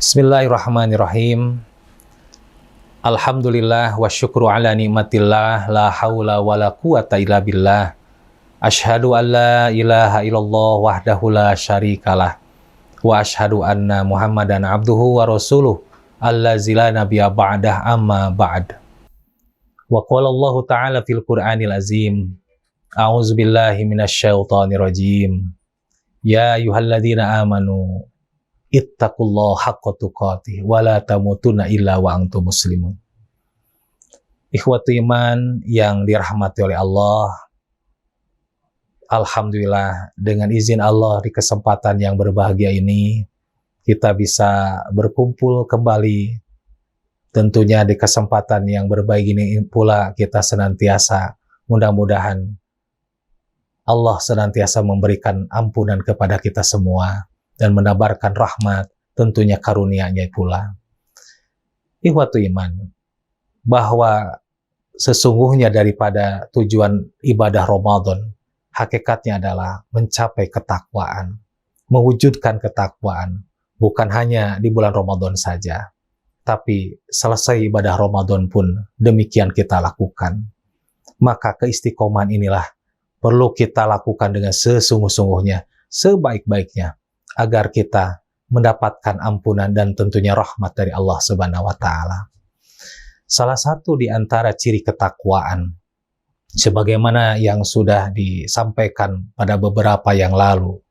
Bismillahirrahmanirrahim. Alhamdulillah wa syukru ala nikmatillah, la hawla wa la quwata illa billah. Ashhadu an la ilaha illallah wahdahu la syarikalah. Wa ashhadu anna Muhammadan abduhu wa rasuluh allazi la nabiyya ba'dah amma ba'd. Wa qala Allah ta'ala fil Qur'anil azim. A'udzu billahi minasyaitonir rajim. Ya ayyuhalladzina amanu ittaqullaha haqqa tuqatih wa la tamutunna illa wa antum muslimun. Ikhwatu iman yang dirahmati oleh Allah, alhamdulillah dengan izin Allah di kesempatan yang berbahagia ini kita bisa berkumpul kembali. Tentunya di kesempatan yang berbahagia ini pula kita senantiasa mudah-mudahan Allah senantiasa memberikan ampunan kepada kita semua dan menebarkan rahmat, tentunya karunia-Nya pula. Ikhwatu iman, bahwa sesungguhnya daripada tujuan ibadah Ramadan, hakikatnya adalah mencapai ketakwaan, mewujudkan ketakwaan, bukan hanya di bulan Ramadan saja, tapi selesai ibadah Ramadan pun demikian kita lakukan. Maka keistiqomahan inilah perlu kita lakukan dengan sesungguh-sungguhnya, sebaik-baiknya, agar kita mendapatkan ampunan dan tentunya rahmat dari Allah Subhanahu wa Ta'ala. Salah satu di antara ciri ketakwaan, sebagaimana yang sudah disampaikan pada beberapa yang lalu,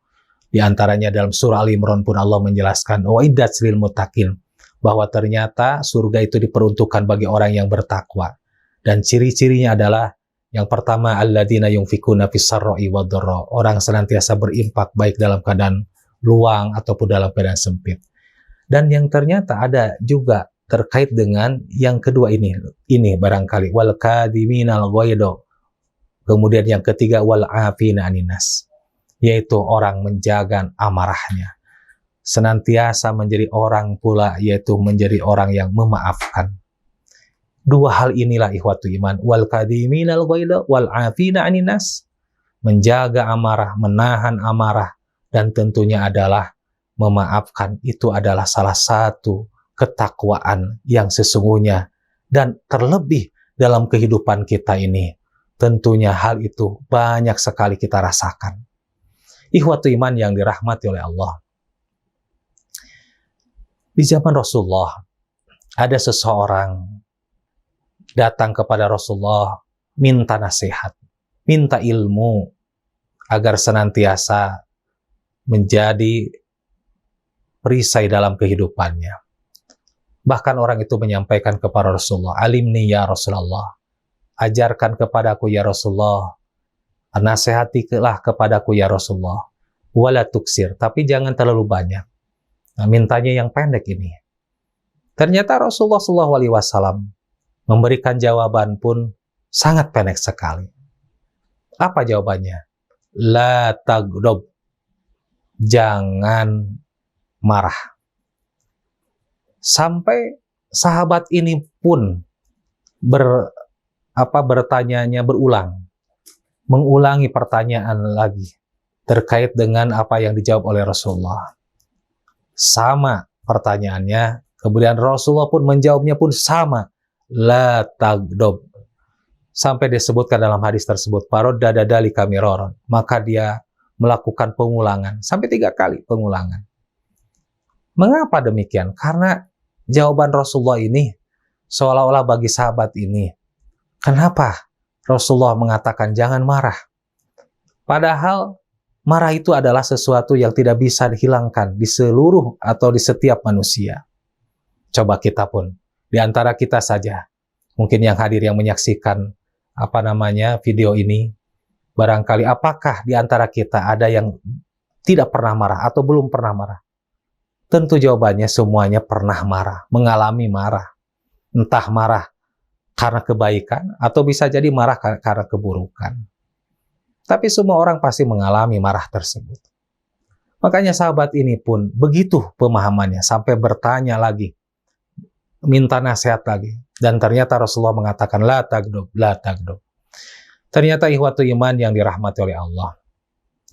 di antaranya dalam surah Al-Imran pun Allah menjelaskan, "Wa'iddat lil muttaqin", bahwa ternyata surga itu diperuntukkan bagi orang yang bertakwa. Dan ciri-cirinya adalah yang pertama, alladzina yunfikuna fis sarra'i wad dharra, orang senantiasa berimpak baik dalam keadaan luang ataupun dalam keadaan sempit. Dan yang ternyata ada juga terkait dengan yang kedua ini barangkali wal kadhiminal ghaidha. Kemudian yang ketiga wal afina aninas, yaitu orang menjaga amarahnya. Senantiasa menjadi orang pula, yaitu menjadi orang yang memaafkan. Dua hal inilah ikhwatu iman, wal kadhiminal ghaidha wal afina aninas, menjaga amarah, menahan amarah, dan tentunya adalah memaafkan. Itu adalah salah satu ketakwaan yang sesungguhnya, dan terlebih dalam kehidupan kita ini tentunya hal itu banyak sekali kita rasakan. Ikhwatu iman yang dirahmati oleh Allah, di zaman Rasulullah ada seseorang datang kepada Rasulullah minta nasihat, minta ilmu agar senantiasa menjadi perisai dalam kehidupannya. Bahkan orang itu menyampaikan kepada Rasulullah, "Alimni ya Rasulullah, ajarkan kepadaku ya Rasulullah, nasihatilah kepadaku ya Rasulullah, wala tuksir, tapi jangan terlalu banyak." Nah, mintanya yang pendek ini. Ternyata Rasulullah SAW memberikan jawaban pun sangat pendek sekali. Apa jawabannya? La tagdob, jangan marah. Sampai sahabat ini pun bertanyanya berulang, mengulangi pertanyaan lagi terkait dengan apa yang dijawab oleh Rasulullah. Sama pertanyaannya, kemudian Rasulullah pun menjawabnya pun sama, la tagdob. Sampai disebutkan dalam hadis tersebut, parodda dadali kamiroron, maka dia melakukan pengulangan, sampai 3 kali pengulangan. Mengapa demikian? Karena jawaban Rasulullah ini seolah-olah bagi sahabat ini, kenapa Rasulullah mengatakan jangan marah? Padahal marah itu adalah sesuatu yang tidak bisa dihilangkan di seluruh atau di setiap manusia. Coba kita pun, di antara kita saja, mungkin yang hadir yang menyaksikan video ini, barangkali apakah di antara kita ada yang tidak pernah marah atau belum pernah marah? Tentu jawabannya semuanya pernah marah, mengalami marah. Entah marah karena kebaikan atau bisa jadi marah karena keburukan. Tapi semua orang pasti mengalami marah tersebut. Makanya sahabat ini pun begitu pemahamannya, sampai bertanya lagi, minta nasihat lagi. Dan ternyata Rasulullah mengatakan la tagdob, la tagdob. Ternyata ikhwatu iman yang dirahmati oleh Allah,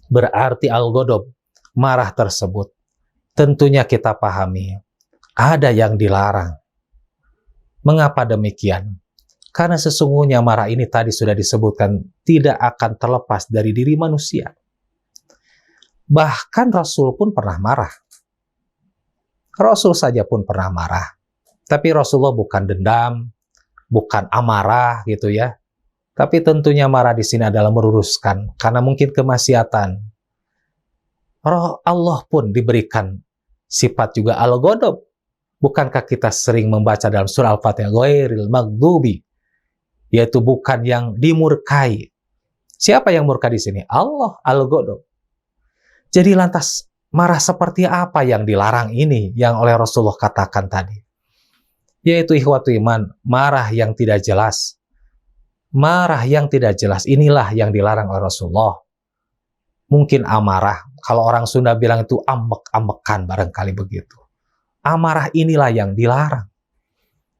berarti al-ghadob, marah tersebut, tentunya kita pahami ada yang dilarang. Mengapa demikian? Karena sesungguhnya marah ini tadi sudah disebutkan tidak akan terlepas dari diri manusia. Bahkan Rasul pun pernah marah. Rasul saja pun pernah marah. Tapi Rasulullah bukan dendam, bukan amarah gitu ya. Tapi tentunya marah di sini adalah meluruskan karena mungkin kemaksiatan. Allah pun diberikan sifat juga al-ghadab. Bukankah kita sering membaca dalam surah Al-Fatihah, ghairil maghdubi, yaitu bukan yang dimurkai. Siapa yang murka di sini? Allah, al-ghadab. Jadi lantas marah seperti apa yang dilarang ini yang oleh Rasulullah katakan tadi? Yaitu ikhwatu iman, marah yang tidak jelas. Marah yang tidak jelas inilah yang dilarang oleh Rasulullah. Mungkin amarah, kalau orang Sunda bilang itu ambek-ambekan barangkali begitu. Amarah inilah yang dilarang.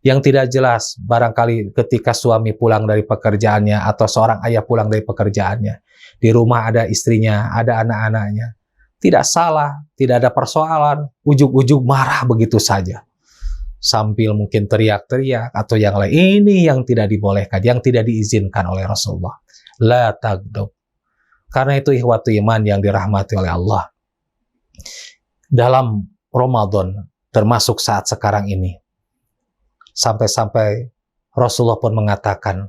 Yang tidak jelas, barangkali ketika suami pulang dari pekerjaannya atau seorang ayah pulang dari pekerjaannya. Di rumah ada istrinya, ada anak-anaknya. Tidak salah, tidak ada persoalan, ujug-ujug marah begitu saja. Sambil mungkin teriak-teriak atau yang lain. Ini yang tidak dibolehkan, yang tidak diizinkan oleh Rasulullah. La taghdab. Karena itu ikhwatu iman yang dirahmati oleh Allah. Dalam Ramadan, termasuk saat sekarang ini, sampai-sampai Rasulullah pun mengatakan,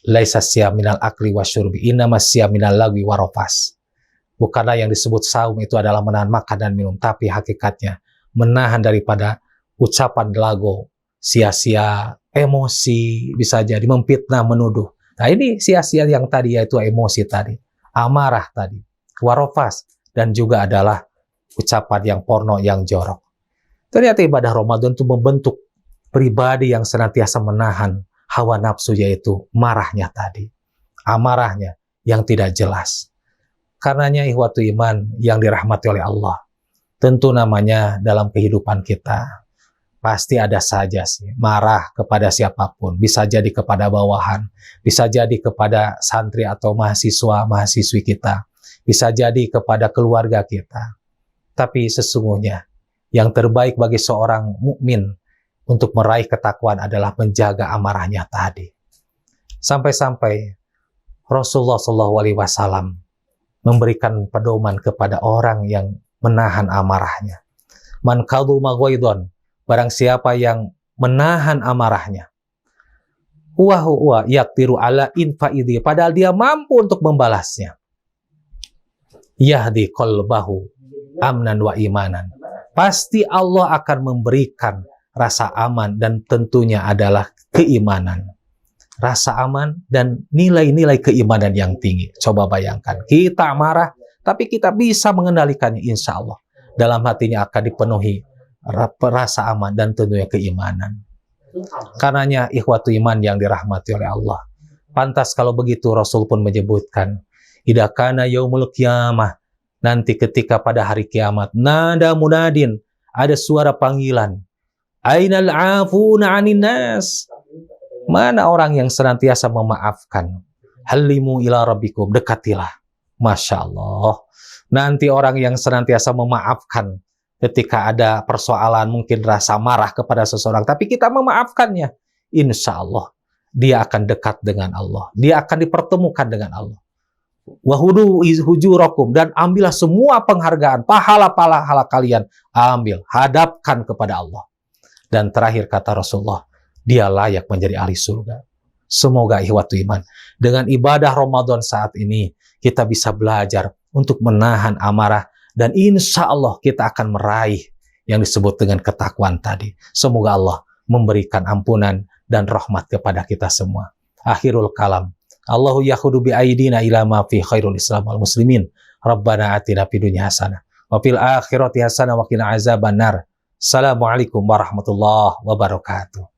laisa siyam minal akli wasyurbi, innama siyam minal lagwi warofas. Bukanlah yang disebut saum itu adalah menahan makan dan minum, tapi hakikatnya menahan daripada ucapan lagu, sia-sia, emosi, bisa jadi memfitnah, menuduh. Nah ini sia-sia yang tadi yaitu emosi tadi, amarah tadi, warofas, dan juga adalah ucapan yang porno, yang jorok. Ternyata ibadah Ramadan itu membentuk pribadi yang senantiasa menahan hawa nafsu, yaitu marahnya tadi, amarahnya yang tidak jelas. Karenanya ikhwatu iman yang dirahmati oleh Allah, tentu namanya dalam kehidupan kita pasti ada saja sih marah kepada siapapun, bisa jadi kepada bawahan, bisa jadi kepada santri atau mahasiswa-mahasiswi kita, bisa jadi kepada keluarga kita. Tapi sesungguhnya yang terbaik bagi seorang mukmin untuk meraih ketakwaan adalah menjaga amarahnya tadi. Sampai-sampai Rasulullah SAW memberikan pedoman kepada orang yang menahan amarahnya. Man kadhuma ghaidhan, barang siapa yang menahan amarahnya, huwa yaqdiru ala infaidhi, padahal dia mampu untuk membalasnya. Yahdi qalbahu amnan wa imanan. Pasti Allah akan memberikan rasa aman dan tentunya adalah keimanan. Rasa aman dan nilai-nilai keimanan yang tinggi. Coba bayangkan, kita marah, tapi kita bisa mengendalikannya insya Allah. Dalam hatinya akan dipenuhi rasa aman dan tentunya keimanan. Karenanya ikhwatu iman yang dirahmati oleh Allah. Pantas kalau begitu Rasul pun menyebutkan, idza kana yaumul qiyamah, nanti ketika pada hari kiamat, nada munadin, ada suara panggilan. Ainal afuna 'anin nas? Mana orang yang senantiasa memaafkan? Halimu ila rabbikum, dekatilah. Masya Allah. Nanti orang yang senantiasa memaafkan ketika ada persoalan, mungkin rasa marah kepada seseorang, tapi kita memaafkannya, insya Allah dia akan dekat dengan Allah. Dia akan dipertemukan dengan Allah. Wahudu hujurakum, dan ambillah semua penghargaan, pahala-pahala kalian, ambil, hadapkan kepada Allah. Dan terakhir kata Rasulullah, dia layak menjadi ahli surga. Semoga ikhwatu iman, dengan ibadah Ramadan saat ini, kita bisa belajar untuk menahan amarah, dan insya Allah kita akan meraih yang disebut dengan ketakwaan tadi. Semoga Allah memberikan ampunan dan rahmat kepada kita semua. Akhirul kalam. Allahu yakhudu bi aidina ila ma fi khairul islam wal muslimin. Rabbana atina fid dunya hasanah wa fil akhirati hasanah wa qina azabannar. Assalamualaikum warahmatullahi wabarakatuh.